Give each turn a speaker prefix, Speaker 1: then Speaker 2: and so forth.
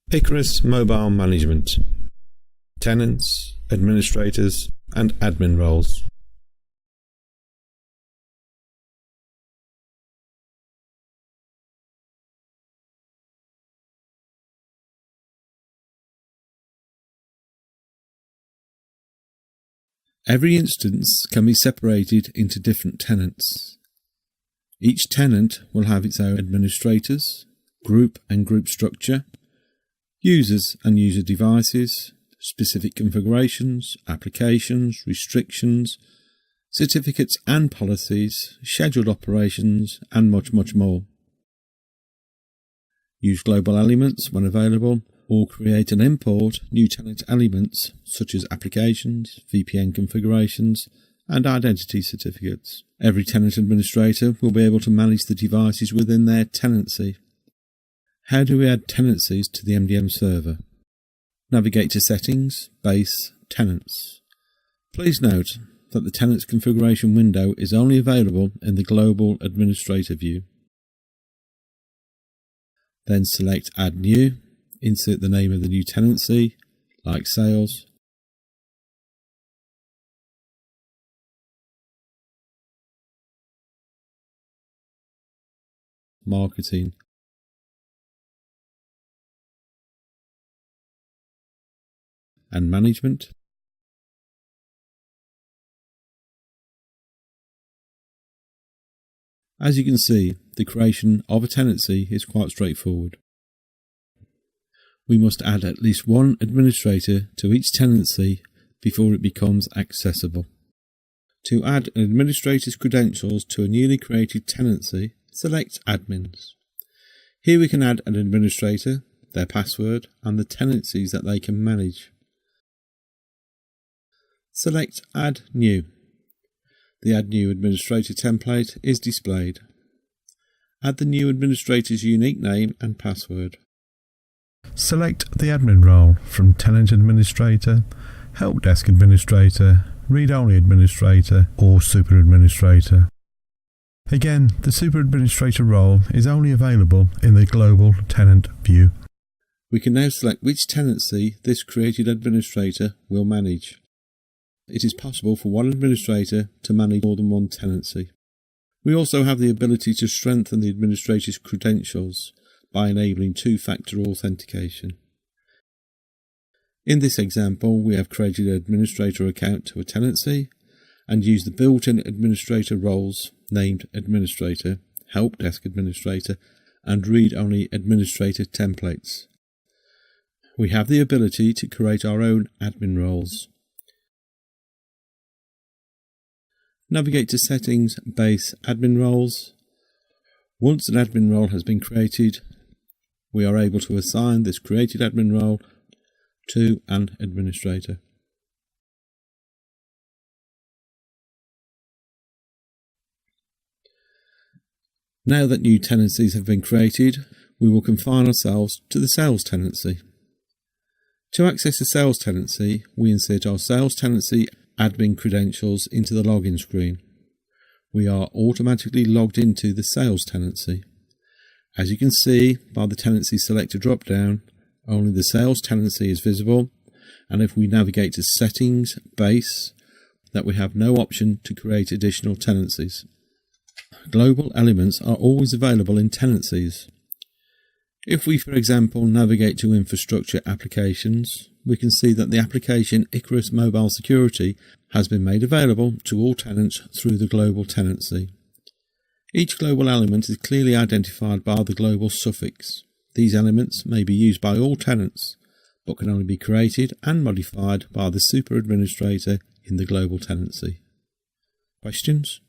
Speaker 1: IKARUS mobile management, tenants, administrators and admin roles. Every instance can be separated into different tenants. Each tenant will have its own administrators, group and group structure, users and user devices, specific configurations, applications, restrictions, certificates and policies, scheduled operations, and much more. Use global elements when available, or create and import new tenant elements such as applications, VPN configurations, and identity certificates. Every tenant administrator will be able to manage the devices within their tenancy. How do we add tenancies to the MDM server? Navigate to Settings, Base, Tenants. Please note that the Tenants configuration window is only available in the Global Administrator view. Then select Add New, insert the name of the new tenancy, like Sales, Marketing, and Management. As you can see, the creation of a tenancy is quite straightforward. We must add at least one administrator to each tenancy before it becomes accessible. To add an administrator's credentials to a newly created tenancy, select Admins. Here we can add an administrator, their password, and the tenancies that they can manage. Select Add New. The Add New Administrator template is displayed. Add the new administrator's unique name and password.
Speaker 2: Select the admin role from Tenant Administrator, Help Desk Administrator, Read Only Administrator or Super Administrator. Again, the Super Administrator role is only available in the Global Tenant view.
Speaker 1: We can now select which tenancy this created administrator will manage. It is possible for one administrator to manage more than one tenancy. We also have the ability to strengthen the administrator's credentials by enabling two-factor authentication. In this example, we have created an administrator account to a tenancy and used the built-in administrator roles named Administrator, Help Desk Administrator, and Read-Only Administrator templates. We have the ability to create our own admin roles. Navigate to Settings, Base, Admin Roles. Once an admin role has been created, we are able to assign this created admin role to an administrator. Now that new tenancies have been created, we will confine ourselves to the sales tenancy. To access a sales tenancy, we insert our sales tenancy admin credentials into the login screen. We are automatically logged into the sales tenancy. As you can see by the tenancy selector drop down, only the sales tenancy is visible, and if we navigate to Settings, Base, that we have no option to create additional tenancies. Global elements are always available in tenancies. If we, for example, navigate to Infrastructure Applications, we can see that the application IKARUS Mobile Security has been made available to all tenants through the global tenancy. Each global element is clearly identified by the global suffix. These elements may be used by all tenants, but can only be created and modified by the super administrator in the global tenancy. Questions?